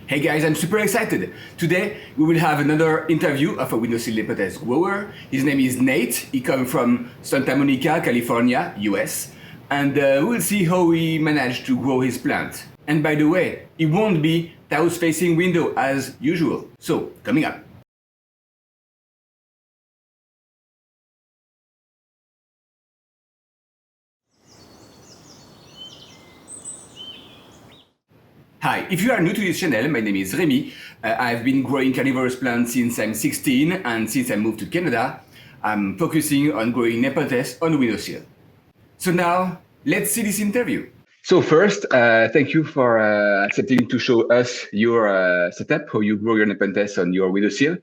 Hey guys, I'm super excited. Today we will have another interview of a Windowsill Nepenthes grower. His name is Nate. He comes from Santa Monica, California, US. And we'll see how he managed to grow his plant. And by the way, it won't be south-facing window as usual. So, coming up. Hi, if you are new to this channel, my name is Remy. I've been growing carnivorous plants since I'm 16, and since I moved to Canada, I'm focusing on growing Nepenthes on windowsill. So now, let's see this interview. So first, thank you for accepting to show us your setup, how you grow your Nepenthes on your windowsill.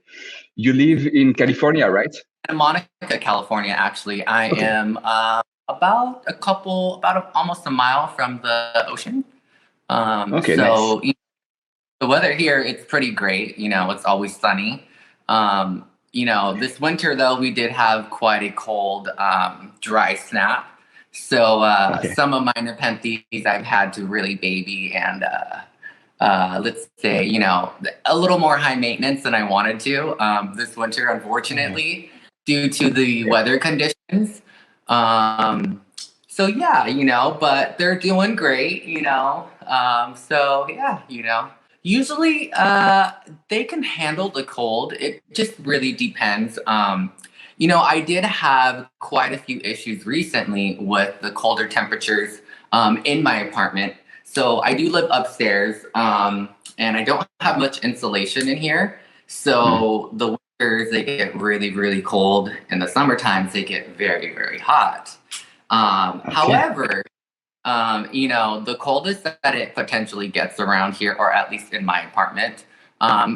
You live in California, right? Santa Monica, California, actually. I am almost a mile from the ocean. Okay, so nice. the weather here, it's pretty great. It's always sunny. This winter, though, we did have quite a cold, dry snap. So some of my Nepenthes I've had to really baby and let's say, a little more high maintenance than I wanted to this winter, unfortunately, due to the weather conditions. So yeah, but they're doing great, usually they can handle the cold. It just really depends. I did have quite a few issues recently with the colder temperatures in my apartment. So I do live upstairs, and I don't have much insulation in here. So the winters, they get really, really cold. In the summer times, they get very, very hot. However, the coldest that it potentially gets around here, or at least in my apartment,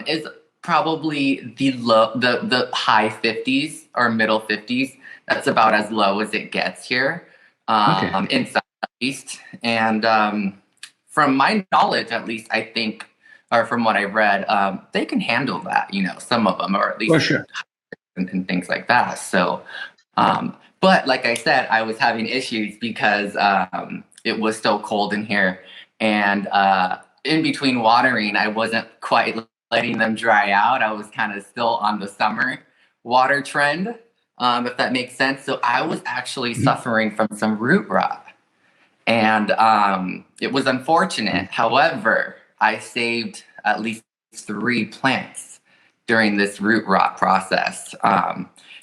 is probably the high 50s or middle 50s. That's about as low as it gets here in Southeast. And from my knowledge, at least, I think, or from what I've read, they can handle that, some of them, or at least and things like that. So, but like I said, I was having issues because it was so cold in here. And in between watering, I wasn't quite letting them dry out. I was kind of still on the summer water trend, if that makes sense. So I was actually suffering from some root rot. And it was unfortunate. However, I saved at least 3 plants during this root rot process,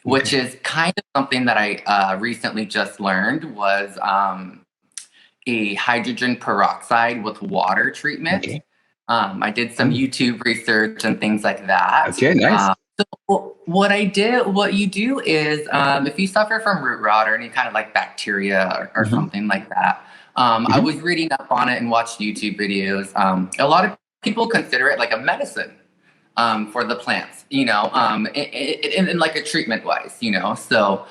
which is kind of something that I recently just learned was a hydrogen peroxide with water treatment. I did some YouTube research and things like that. Okay, nice. So what you do is, if you suffer from root rot or any kind of like bacteria or something like that, I was reading up on it and watched YouTube videos. A lot of people consider it like a medicine for the plants, in like a treatment wise, So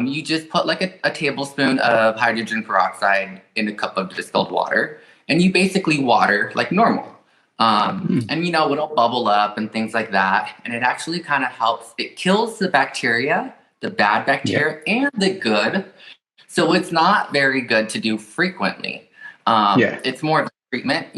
you just put like a tablespoon of hydrogen peroxide in a cup of distilled water, and you basically water like normal. And it'll bubble up and things like that. And it actually kind of helps. It kills the bacteria, the bad bacteria, and the good. So it's not very good to do frequently. It's more of a treatment,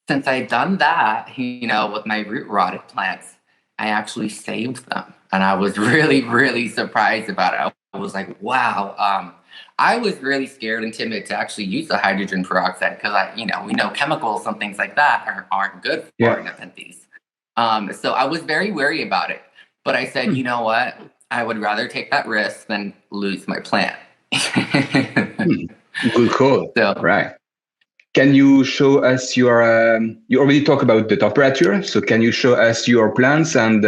Since I'd done that, with my root rotted plants, I actually saved them. And I was really, really surprised about it. I was like, wow. I was really scared and timid to actually use the hydrogen peroxide because we know chemicals and things like that aren't good for Nepenthes. So I was very wary about it. But I said, you know what? I would rather take that risk than lose my plant. Good call. So, right. Can you show us your, you already talked about the temperature, so can you show us your plants and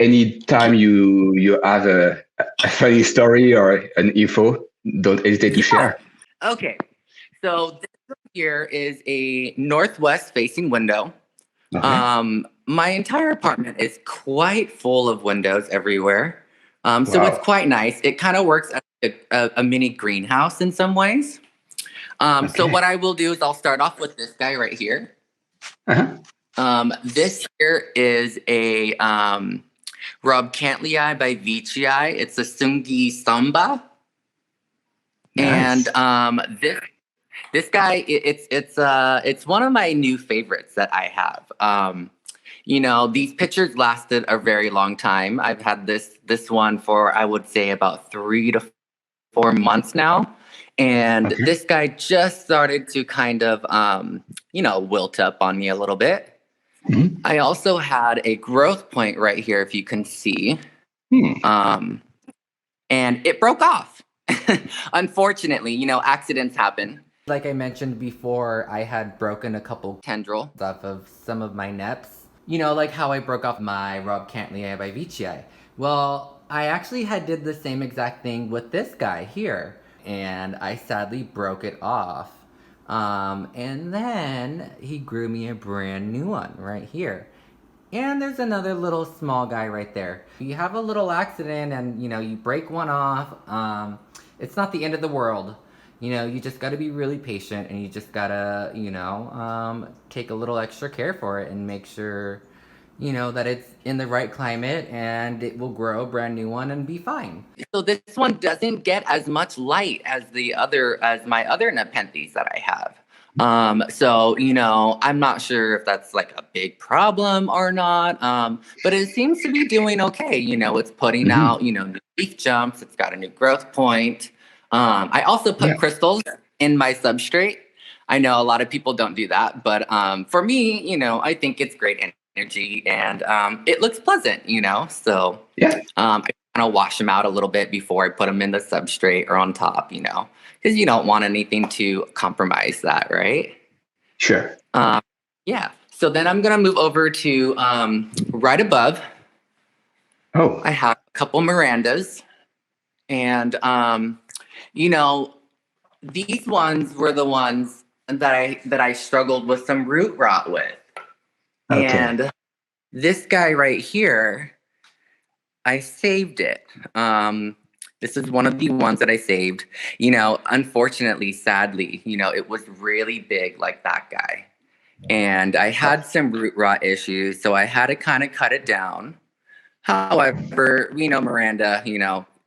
any time you have a funny story or an info, don't hesitate to share. Okay, so this here is a northwest facing window. My entire apartment is quite full of windows everywhere. So it's quite nice. It kind of works as a mini greenhouse in some ways. So what I will do is I'll start off with this guy right here. This here is a Rob Cantley by Vici. It's a Sungi Samba. Nice. And This guy, it's one of my new favorites that I have. These pictures lasted a very long time. I've had this one for, I would say, about 3 to 4 months now. And Okay. this guy just started to kind of, wilt up on me a little bit. Mhm. I also had a growth point right here, if you can see, Hmm. and it broke off. Unfortunately, accidents happen. Like I mentioned before, I had broken a couple tendrils off of some of my neps. Like how I broke off my Rob Cantley bivici. Well, I actually did the same exact thing with this guy here, and I sadly broke it off. And then he grew me a brand new one right here. And there's another little small guy right there. You have a little accident and, you break one off. It's not the end of the world. You just got to be really patient, and you just got to, take a little extra care for it and make sure, that it's in the right climate, and it will grow a brand new one and be fine. So this one doesn't get as much light as my other Nepenthes that I have. I'm not sure if that's like a big problem or not. But it seems to be doing okay. It's putting Mhm. out, new leaf jumps. It's got a new growth point. I also put Yeah. crystals in my substrate. I know a lot of people don't do that, but for me, I think it's great energy, and it looks pleasant, So Yeah. I kind of wash them out a little bit before I put them in the substrate or on top, because you don't want anything to compromise that, right? Sure. Um, yeah. So then I'm gonna move over to right above. Oh. I have a couple Mirandas, and you know, these ones were the ones that I struggled with some root rot with, Okay. and this guy right here, I saved it. This is one of the ones that I saved. Unfortunately, sadly, it was really big like that guy. And I had some root rot issues, so I had to kind of cut it down. However, Miranda,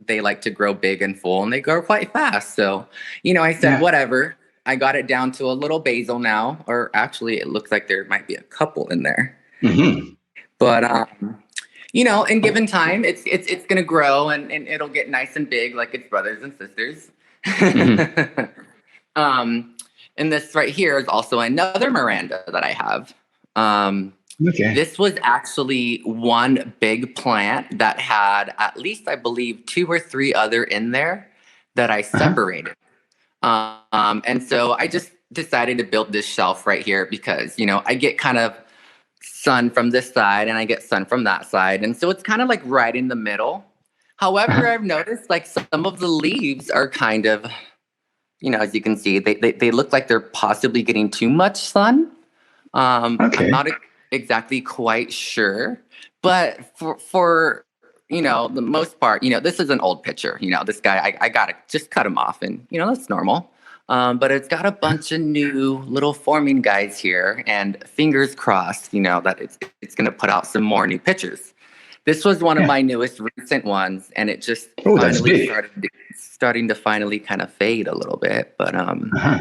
they like to grow big and full, and they grow quite fast. So, I said, Yeah. whatever. I got it down to a little basil now, or actually, it looks like there might be a couple in there. Hmm. But in given time, it's gonna grow, and it'll get nice and big like its brothers and sisters. Hmm. um, and this right here is also another Miranda that I have. Um, Okay. this was actually one big plant that had at least, I believe, 2 or 3 other in there that I Uh-huh. separated. And so I just decided to build this shelf right here because, I get kind of sun from this side and I get sun from that side. And so it's kind of like right in the middle. However, Uh-huh. I've noticed like some of the leaves are kind of, as you can see, they look like they're possibly getting too much sun. I'm Okay. not exactly quite sure, but for the most part, this is an old picture. This guy, I gotta just cut him off, and that's normal. But it's got a bunch of new little forming guys here, and fingers crossed, that it's gonna put out some more new pictures. This was one of Yeah. my newest recent ones, and it just Oh, that's finally big. starting to finally kind of fade a little bit, but Uh-huh.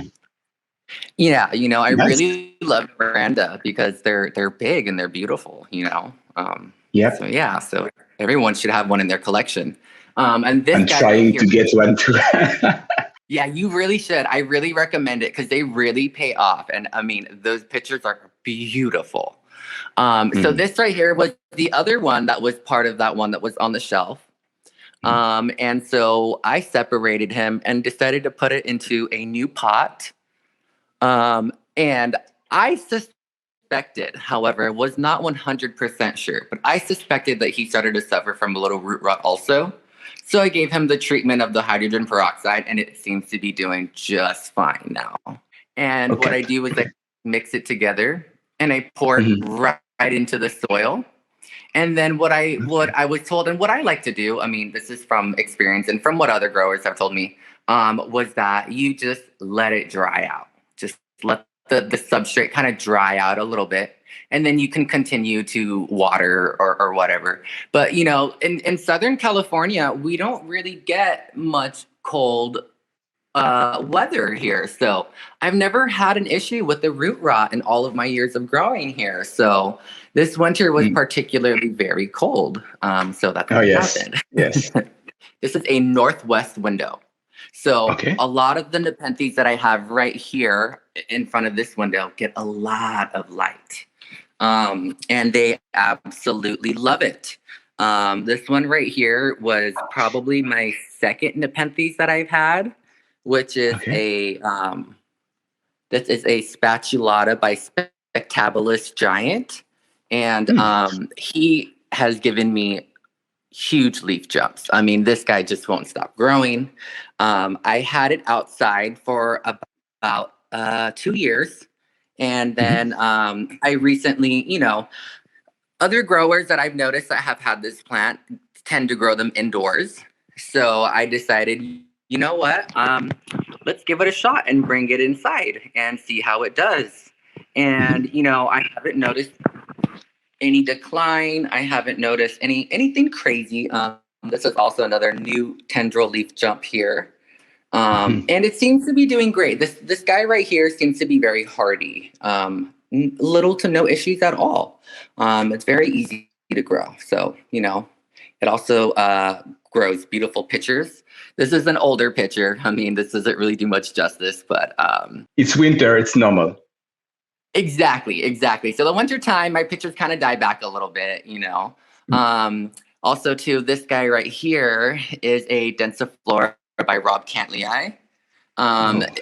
yeah, I Nice. really love Miranda because they're big and they're beautiful, So Yep. yeah, so everyone should have one in their collection. And this I'm guy right trying here, to get one too. yeah, you really should. I really recommend it because they really pay off. And I mean, those pictures are beautiful. So Mm. this right here was the other one that was part of that one that was on the shelf. And so I separated him and decided to put it into a new pot. And I suspected, however, was not 100% sure, but I suspected that he started to suffer from a little root rot also. So I gave him the treatment of the hydrogen peroxide, and it seems to be doing just fine now. And what Okay. I do is I mix it together and I pour it Mhm. right into the soil. And then what I was told, and what I like to do, I mean, this is from experience and from what other growers have told me, was that you just let it dry out. Just let the substrate kind of dry out a little bit. And then you can continue to water or whatever. But in Southern California, we don't really get much cold weather here. So I've never had an issue with the root rot in all of my years of growing here. So this winter was Mm. particularly very cold. So that's Oh, what yes. happened. Yes. This is a northwest window. So Okay. a lot of the Nepenthes that I have right here in front of this window get a lot of light. And they absolutely love it. This one right here was probably my second Nepenthes that I've had, which is Okay. this is a spatulata by Spectabilis Giant, and he has given me huge leaf jumps. I mean, this guy just won't stop growing. I had it outside for about 2 years. And then I recently, other growers that I've noticed that have had this plant tend to grow them indoors. So I decided, you know what? Let's give it a shot and bring it inside and see how it does. And, I haven't noticed any decline. I haven't noticed anything crazy. This is also another new tendril leaf jump here. And it seems to be doing great. This guy right here seems to be very hardy. Little to no issues at all. It's very easy to grow. So, it also grows beautiful pitchers. This is an older pitcher. I mean, this doesn't really do much justice, but It's winter. It's normal. Exactly. So the winter time, my pictures kind of die back a little bit, Also, too, this guy right here is a Densiflora by Rob Cantley.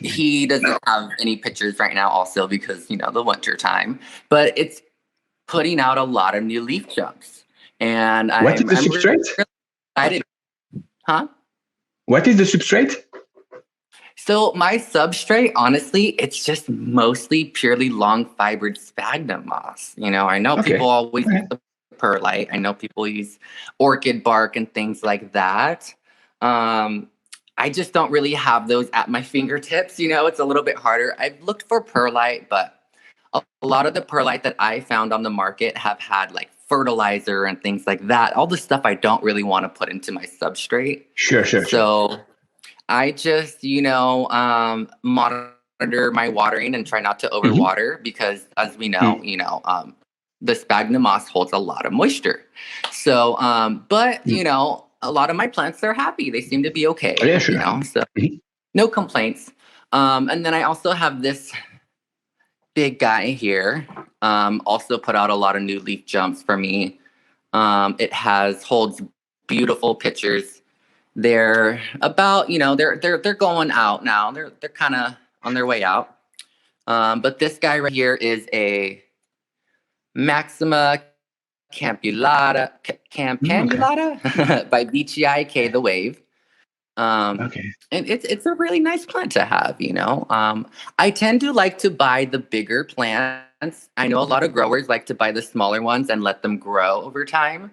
He doesn't have any pictures right now, also because the winter time, but it's putting out a lot of new leaf jumps, and What is the substrate? really excited. Huh? What is the substrate? So my substrate, honestly, it's just mostly purely long fibered sphagnum moss. I know people always use the perlite. I know people use orchid bark and things like that. I just don't really have those at my fingertips. It's a little bit harder. I've looked for perlite, but a lot of the perlite that I found on the market have had like fertilizer and things like that. All the stuff I don't really want to put into my substrate. Sure. So I just, monitor my watering and try not to overwater because, as we know, the sphagnum moss holds a lot of moisture. So, but a lot of my plants, they're happy. They seem to be okay. Yeah, sure. So no complaints. And then I also have this big guy here. Also put out a lot of new leaf jumps for me. It holds beautiful pictures. They're about, they're going out now. They're kind of on their way out. But this guy right here is a Maxima Campulata by BCIK the Wave. And it's a really nice plant to have, I tend to like to buy the bigger plants. I know a lot of growers like to buy the smaller ones and let them grow over time,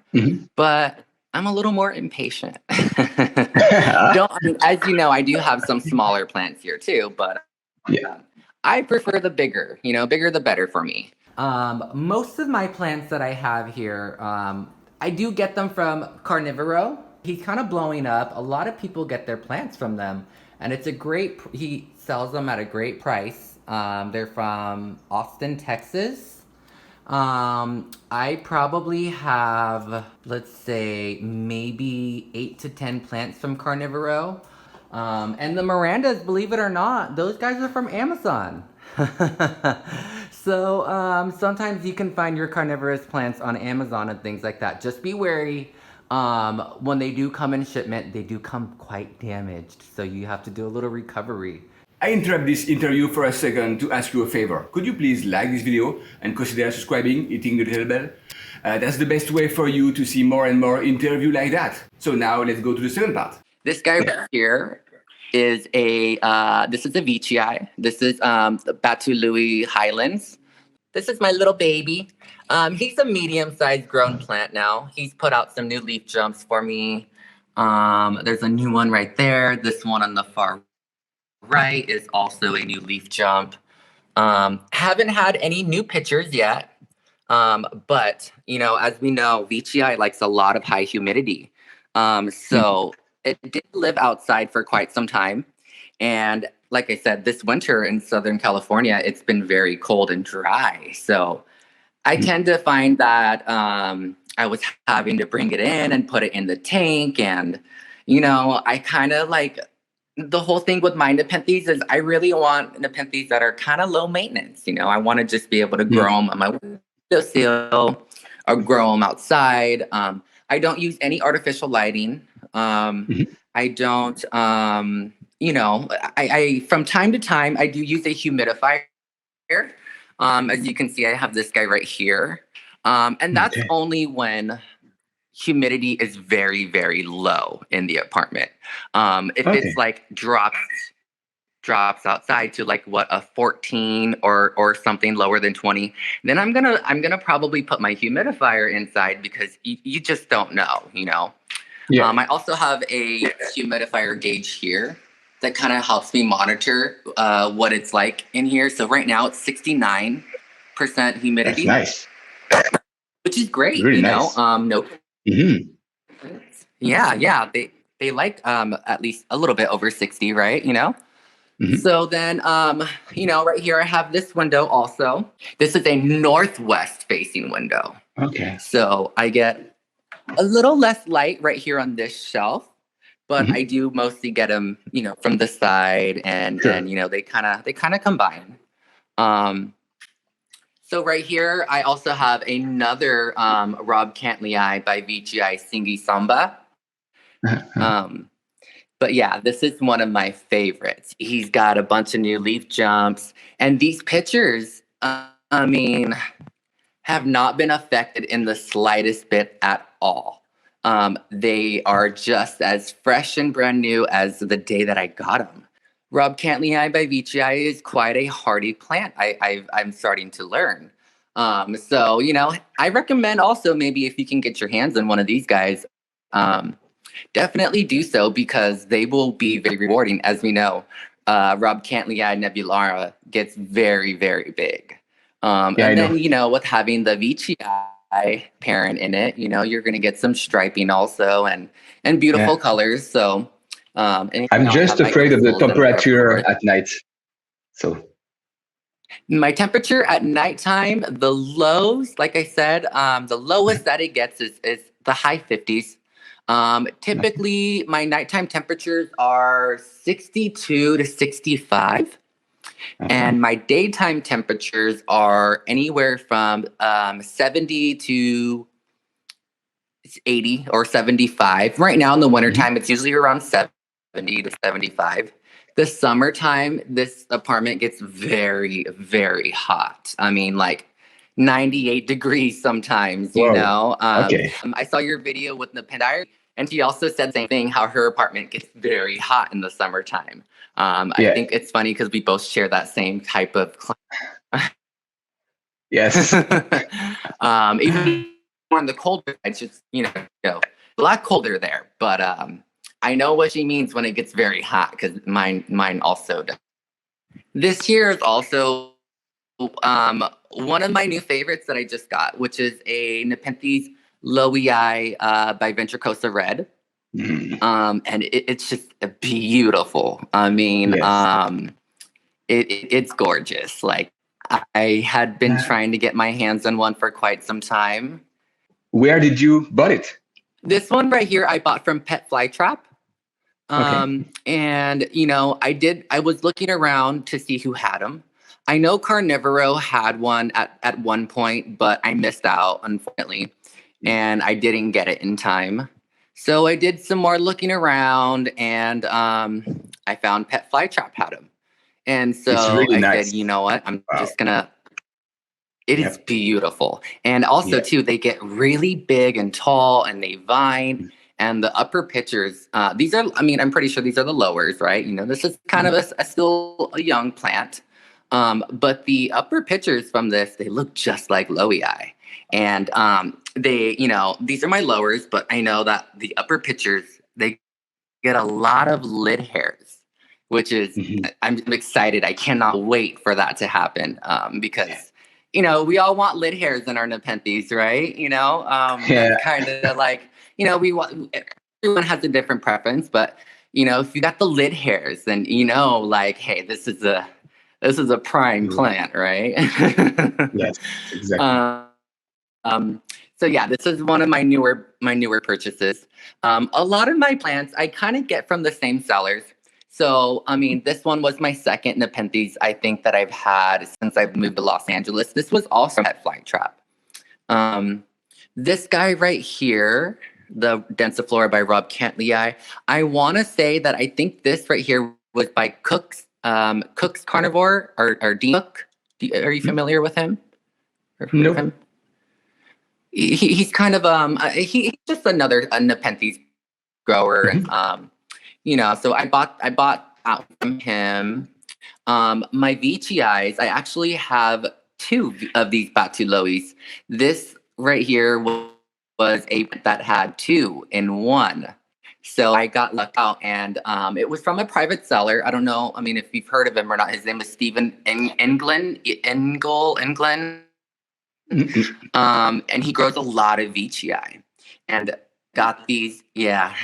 but I'm a little more impatient. As you know, I do have some smaller plants here too, but I prefer the bigger. Bigger the better for me. Most of my plants that I have here, I do get them from Carnivoro. He's kind of blowing up. A lot of people get their plants from them, and he sells them at a great price. They're from Austin, Texas. I probably have, let's say, maybe 8 to 10 plants from Carnivoro. And the Mirandas, believe it or not, those guys are from Amazon. So sometimes you can find your carnivorous plants on Amazon and things like that. Just be wary. When they do come in shipment, they do come quite damaged. So you have to do a little recovery. I interrupt this interview for a second to ask you a favor. Could you please like this video and consider subscribing, hitting the little bell? That's the best way for you to see more and more interviews like that. So now let's go to the second part. This guy right here is a Veitchii. This is the Batu Louis Highlands. This is my little baby. He's a medium-sized grown plant now. He's put out some new leaf jumps for me. There's a new one right there. This one on the far right is also a new leaf jump. Haven't had any new pictures yet. But, as we know, Veitchii likes a lot of high humidity. So it did live outside for quite some time. And like I said, this winter in Southern California, it's been very cold and dry. So I tend to find that I was having to bring it in and put it in the tank. And, I kind of like the whole thing with my Nepenthes is I really want Nepenthes that are kind of low maintenance. I want to just be able to grow them on my windowsill or grow them outside. I don't use any artificial lighting. I don't, I from time to time, I do use a humidifier. As you can see, I have this guy right here. And that's only when humidity is very, very low in the apartment. If it's like drops outside to like a 14 or something lower than 20, then I'm gonna probably put my humidifier inside because you just don't know. I also have a humidifier gauge here that kind of helps me monitor what it's like in here. So right now it's 69% humidity. That's nice. Which is great, really nice. No. Yeah. They like at least a little bit over 60, right? So then, right here I have this window also. This is a northwest facing window. Okay. So I get a little less light right here on this shelf, but I do mostly get them, from the side, and they kind of combine. So right here, I also have another Rob Cantley by VGI Singy Samba. But yeah, this is one of my favorites. He's got a bunch of new leaf jumps, and these pictures, have not been affected in the slightest bit at all. They are just as fresh and brand new as the day that I got them. Rob Cantley by VGI is quite a hardy plant. I'm starting to learn. So, I recommend also maybe if you can get your hands on one of these guys, definitely do so because they will be very rewarding. As we know, Rob Cantley Nebulara gets very, very big. And then, with having the VGI parent in it, you're going to get some striping also and beautiful colors. So, I'm just afraid of the temperature at night. So my temperature at nighttime, the lows, like I said, the lowest that it gets is the high 50s. Typically, my nighttime temperatures are 62 to 65. And my daytime temperatures are anywhere from 70 to 80 or 75. Right now in the wintertime, it's usually around 70 to 75. The summertime, this apartment gets very, very hot. Like 98 degrees sometimes, I saw your video with Nepenthes, and she also said the same thing, how her apartment gets very hot in the summertime. I think it's funny because we both share that same type of climate. Yes. Even on the colder, it's just, a lot colder there. But I know what she means when it gets very hot because mine also does. This here is also one of my new favorites that I just got, which is a Nepenthes Lowii by Ventricosa Red. And it's just beautiful. It's gorgeous. Like I had been trying to get my hands on one for quite some time. Where did you buy it? This one right here, I bought from Pet Fly Trap. And I was looking around to see who had them. I know Carnivoro had one at one point, but I missed out, unfortunately, and I didn't get it in time. So I did some more looking around, and I found Pet Fly Trap had them. And so I said, you know what, I'm just gonna. It is beautiful, and also too, they get really big and tall, and they vine. And the upper pitchers, these are, I'm pretty sure these are the lowers, right? This is kind of still a young plant. But the upper pitchers from this, they look just like Lowii. And they, these are my lowers, but I know that the upper pitchers, they get a lot of lid hairs, which is, I'm excited. I cannot wait for that to happen because, we all want lid hairs in our Nepenthes, right? Kind of like, we want, everyone has a different preference, but if you got the lid hairs, then like, hey, this is a prime plant, right? Yes, exactly. um, um, so yeah, this is one of my newer purchases. A lot of my plants I kind of get from the same sellers. So I mean, this one was my second Nepenthes I think that I've had since I've moved to Los Angeles. This was also at Flytrap. Um, this guy right here, the Densiflora by Rob Cantley, I want to say that I think this right here was by Cook's Carnivore or Dean Cook. Are you familiar with him? Or heard of Nope. him? He's kind of he's just another a Nepenthes grower. So I bought out from him. My Veitchii, I actually have two of these Batulois. This right here was a that had two in one. So I got lucked out, and it was from a private seller. I don't know. I mean, if you've heard of him or not. His name is Stephen Englen. And he grows a lot of Veitchii, and got these. Yeah,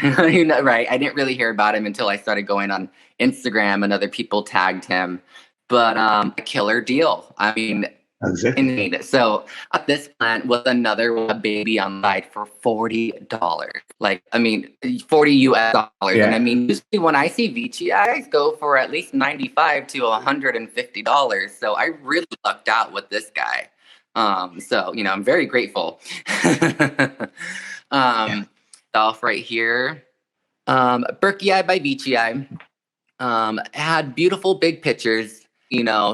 right. I didn't really hear about him until I started going on Instagram, and other people tagged him. But a killer deal. I mean, Exactly. indeed. So this plant was another baby on site for $40. Like, I mean, 40 US dollars. And I Yeah. mean, usually when I see Vici, I go for at least 95 to $150. So I really lucked out with this guy. So I'm very grateful. Yeah. Off right here. Berkei by Vici. Had beautiful big pictures.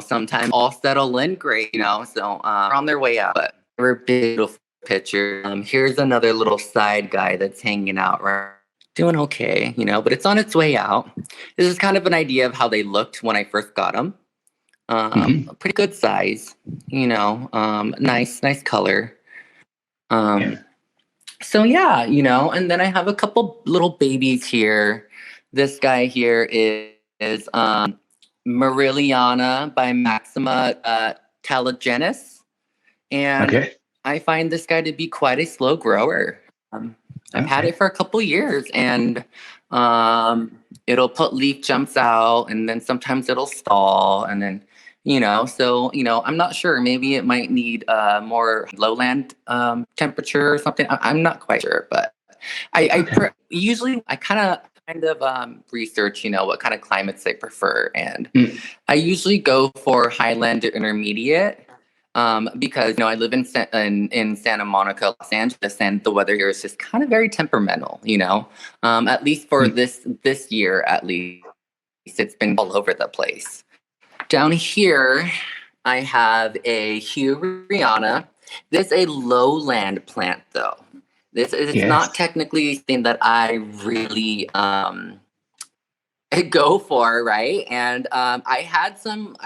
Sometimes all settle in great, so they're on their way out, but they were beautiful pictures. Here's another little side guy that's hanging out, right? Doing okay, but it's on its way out. This is kind of an idea of how they looked when I first got them. Pretty good size, nice color. Yeah. So yeah, and then I have a couple little babies here. This guy here is Mariliana by Maxima Telegenis. And Okay. I find this guy to be quite a slow grower. I've had it for a couple years, and it'll put leaf jumps out, and then sometimes it'll stall, and then I'm not sure. Maybe it might need more lowland temperature or something. I'm not quite sure, but usually I kind of research, what kind of climates they prefer, and I usually go for highland or intermediate. Because I live in Santa Monica, Los Angeles, and the weather here is just kind of very temperamental. At least for this year, at least it's been all over the place. Down here, I have a Hugh Rihanna. This is a lowland plant, though. This is not technically something that I really go for, right? And I had some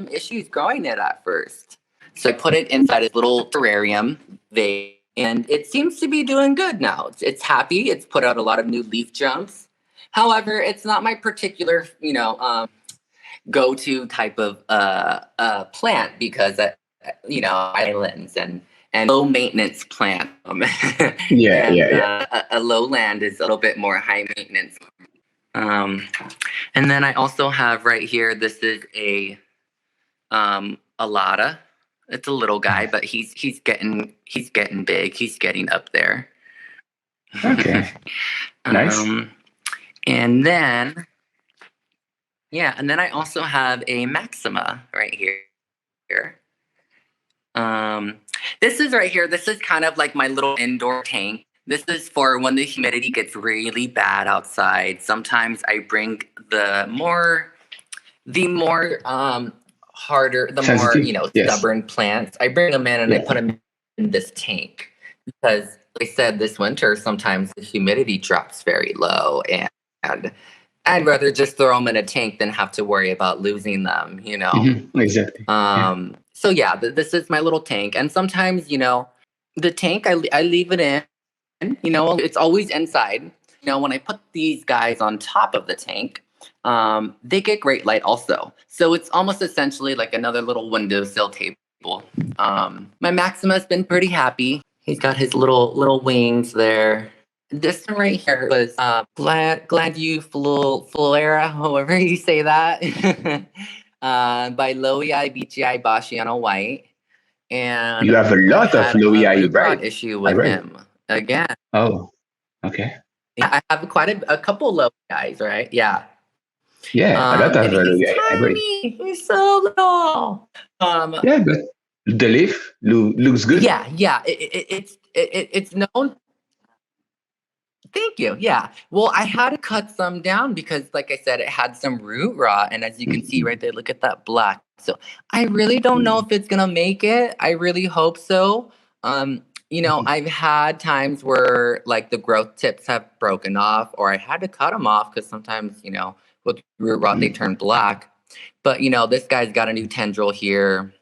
issues growing it at first. So I put it inside a little terrarium, and it seems to be doing good now. It's happy. It's put out a lot of new leaf jumps. However, it's not my particular, go-to type of plant, because islands and low maintenance plant. A lowland is a little bit more high maintenance. And then I also have right here, this is a Alata. It's a little guy, but he's getting big. He's getting up there. Okay. Nice. And then I also have a Maxima right here. This is right here. This is kind of like my little indoor tank. This is for when the humidity gets really bad outside. Sometimes I bring the more harder, the Sensitive? more Yes. stubborn plants. I bring them in and I put them in this tank, because, like I said, this winter sometimes the humidity drops very low, and I'd rather just throw them in a tank than have to worry about losing them. Exactly. So yeah, this is my little tank, and sometimes the tank I leave it in. It's always inside. When I put these guys on top of the tank, they get great light also. So it's almost essentially like another little windowsill table. My Maxima's been pretty happy. He's got his little wings there. This one right here was Glanduliflora, however you say that, by Lowei BGI Bashiano White. And You have a I lot of had a Louis, root right? rot issue I with read. him again. Oh, okay. Yeah, I have quite a couple low guys, right? Yeah. Yeah, a lot of And he's Louis. I read. tiny. He's so little. Yeah, but the leaf looks good. Yeah. It's known. Thank you. Yeah. Well, I had to cut some down because, like I said, it had some root rot. And as you can see right there, look at that black. So I really don't know if it's going to make it. I really hope so. I've had times where like the growth tips have broken off or I had to cut them off because sometimes, with root rot, they turn black. But, this guy's got a new tendril here.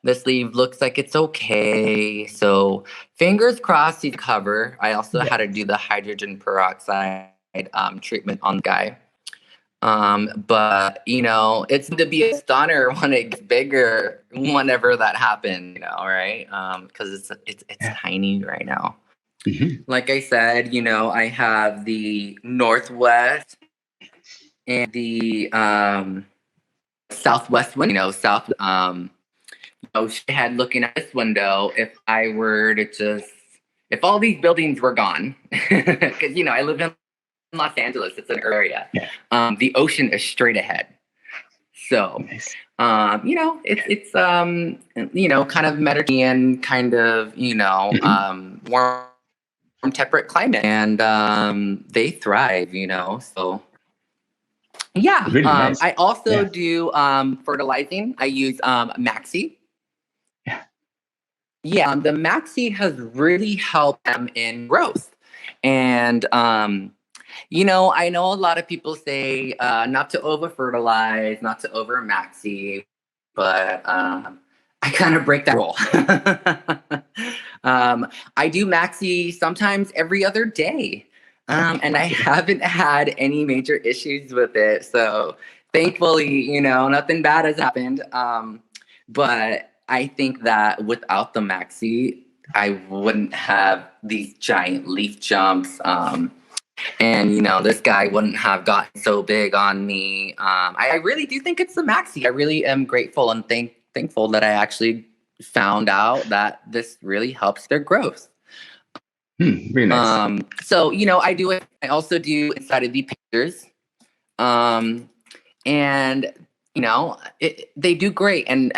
The sleeve looks like it's okay. So fingers crossed he's cover. I also had to do the hydrogen peroxide treatment on the guy. But it's to be a stunner when it gets bigger whenever that happens, right? Because it's tiny right now. Mm-hmm. Like I said, I have the northwest and the southwest window, head looking at this window. If I were to if all these buildings were gone, because I live in Los Angeles, it's an area. Yeah. The ocean is straight ahead. So, Nice. it's kind of Mediterranean, kind of warm temperate climate, and they thrive. So. Yeah. Really nice. I also do fertilizing. I use Maxi. Yeah, the Maxi has really helped them in growth. And, I know a lot of people say not to over fertilize, not to over Maxi, but I kind of break that rule. I do Maxi sometimes every other day. And I haven't had any major issues with it. So thankfully, nothing bad has happened. But I think that without the Maxi, I wouldn't have these giant leaf jumps. And this guy wouldn't have gotten so big on me. I really do think it's the Maxi. I really am grateful and thankful that I actually found out that this really helps their growth. Very nice. So I do it. I also do inside of the pictures. And they do great. And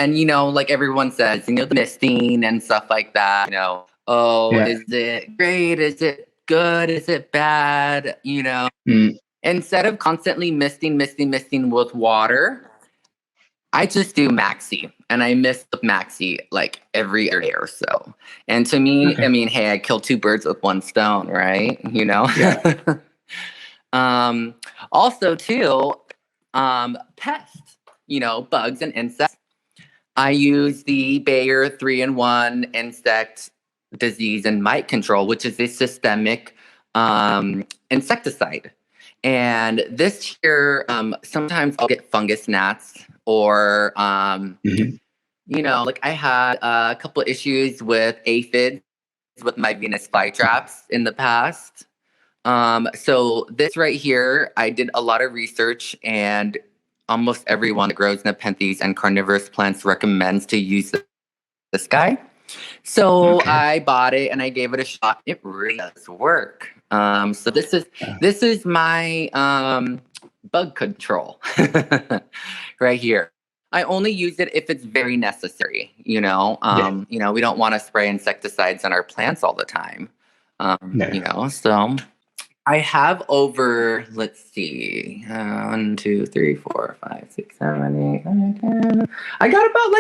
like everyone says, the misting and stuff like that, is it great? Is it good? Is it bad? Instead of constantly misting with water, I just do Maxi and I mist with Maxi like every day or so. And to me, I mean, hey, I killed two birds with one stone, right? Yeah. Also too, pests, bugs and insects. I use the Bayer 3-in-1 insect disease and mite control, which is a systemic insecticide. And this year, sometimes I'll get fungus gnats or, like I had a couple of issues with aphids with my Venus flytraps in the past. So this right here, I did a lot of research and almost everyone that grows Nepenthes and carnivorous plants recommends to use this guy. So I bought it and I gave it a shot. It really does work. So this is my bug control right here. I only use it if it's very necessary. We don't want to spray insecticides on our plants all the time. So I have over, let's see, 1, 2, 3, 4, 5, 6, 7, 8, 9, 10. I got about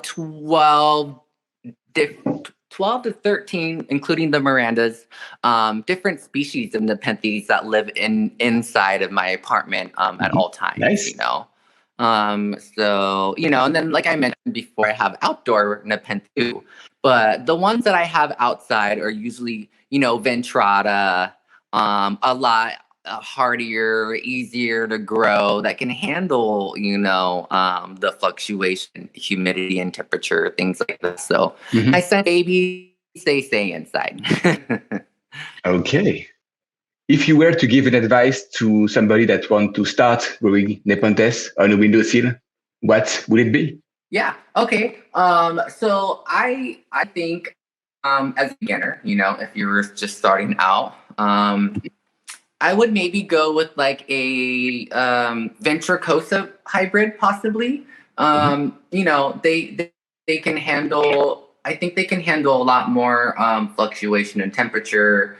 12 to 13, including the Mirandas, different species of Nepenthes that live inside of my apartment at all times. Nice. So, and then like I mentioned before, I have outdoor Nepenthes too. But the ones that I have outside are usually, Ventrata, a lot hardier, easier to grow, that can handle, the fluctuation, humidity and temperature, things like this. So I said, babies, they stay inside. Okay. If you were to give an advice to somebody that want to start growing Nepenthes on a windowsill, what would it be? Yeah. Okay. So I think as a beginner, if you were just starting out, I would maybe go with like a Ventricosa hybrid, possibly. They can handle. I think they can handle a lot more fluctuation in temperature.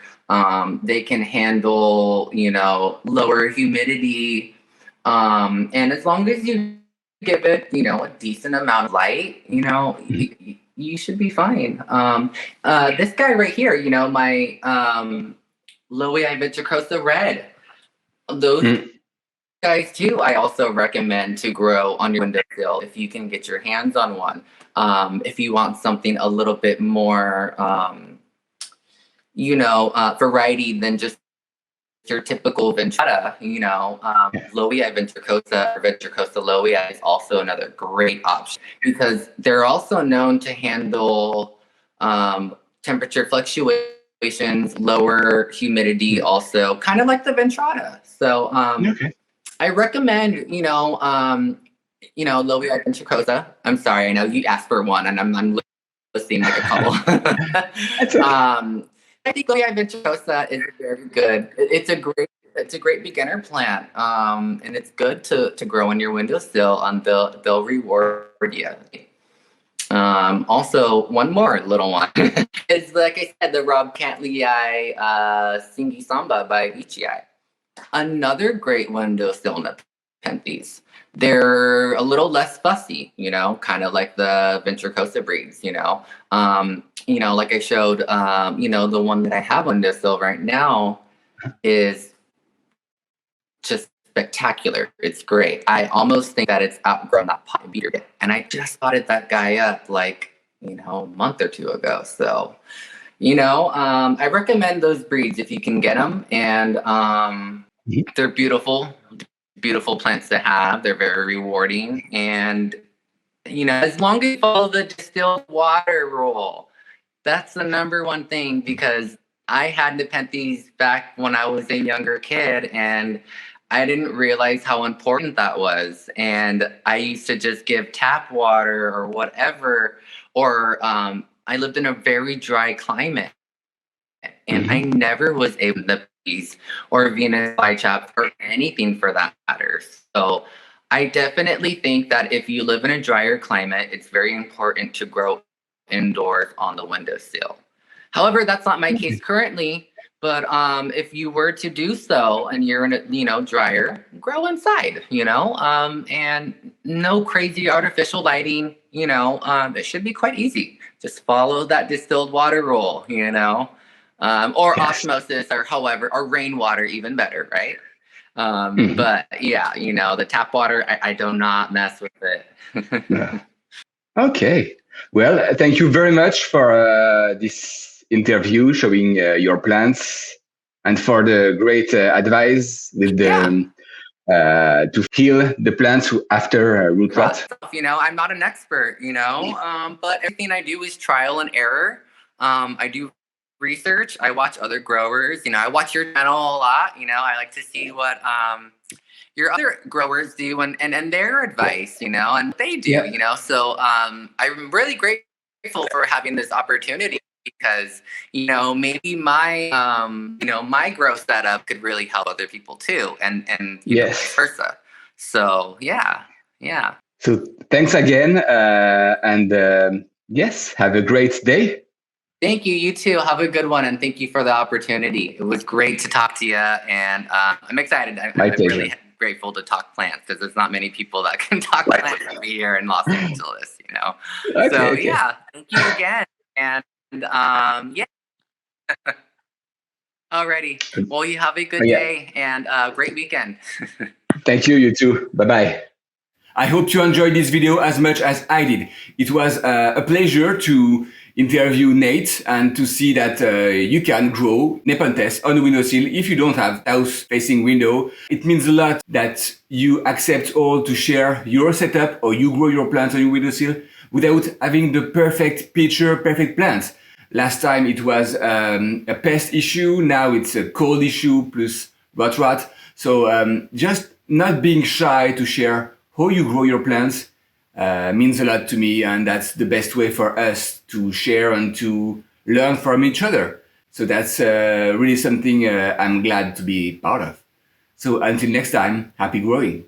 They can handle, lower humidity. And as long as you give it, a decent amount of light, you should be fine. This guy right here, my Lowii Ventricosa Red. Those guys too, I also recommend to grow on your windowsill if you can get your hands on one. If you want something a little bit more, variety than just your typical ventrata, Lowii Ventricosa or Ventricosa Lowii is also another great option because they're also known to handle temperature fluctuations, lower humidity, also kind of like the ventrata. So Okay. I recommend, Lowii Ventricosa. I'm sorry, I know you asked for one, and I'm listing like a couple. That's okay. I think Lowii Ventricosa is very good. It's a great beginner plant, and it's good to grow on your windowsill, and they'll reward you. Also, one more little one is, like I said, the Rob Cantley Singy Samba by Ichiai. Another great windowsill Nepenthes. They're a little less fussy, kind of like the Ventricosa breeds, like I showed, the one that I have on windowsill right now is just spectacular. It's great. I almost think that it's outgrown that pot beater, and I just spotted that guy up like, a month or two ago. So, I recommend those breeds if you can get them, and they're beautiful plants to have. They're very rewarding, and as long as you follow the distilled water rule, that's the number one thing, because I had Nepenthes back when I was a younger kid, and I didn't realize how important that was. And I used to just give tap water or whatever, or I lived in a very dry climate, and I never was able to peas or Venus flytrap or anything for that matter. So I definitely think that if you live in a drier climate, it's very important to grow indoors on the windowsill. However, that's not my case currently. But if you were to do so and you're in a, drier, grow inside, and no crazy artificial lighting, it should be quite easy. Just follow that distilled water rule, or osmosis, or however, or rainwater, even better, right? But yeah, the tap water, I do not mess with it. Yeah. Okay. Well, thank you very much for this interview, showing your plants, and for the great advice with the to heal the plants after root rot. I'm not an expert, but everything I do is trial and error. I do research. I watch other growers. I watch your channel a lot. I like to see what your other growers do and their advice, and they do, So I'm really grateful for having this opportunity, because maybe my my grow setup could really help other people too, and vice versa. So yeah. So thanks again, and yes, have a great day. Thank you. You too. Have a good one, and thank you for the opportunity. It was great to talk to you, and I'm excited. I'm really grateful to talk plants, because there's not many people that can talk plants over here in Los Angeles. Okay. Yeah, thank you again, and yeah. Alrighty. Well, you have a good day and a great weekend. Thank you. You too. Bye-bye. I hope you enjoyed this video as much as I did. It was a pleasure to interview Nate and to see that you can grow Nepenthes on a windowsill if you don't have south-facing window. It means a lot that you accept all to share your setup, or you grow your plants on your windowsill without having the perfect picture, perfect plants. Last time it was a pest issue. Now it's a cold issue plus rot rat. So just not being shy to share how you grow your plants means a lot to me, and that's the best way for us to share and to learn from each other. So that's really something I'm glad to be part of. So until next time, happy growing.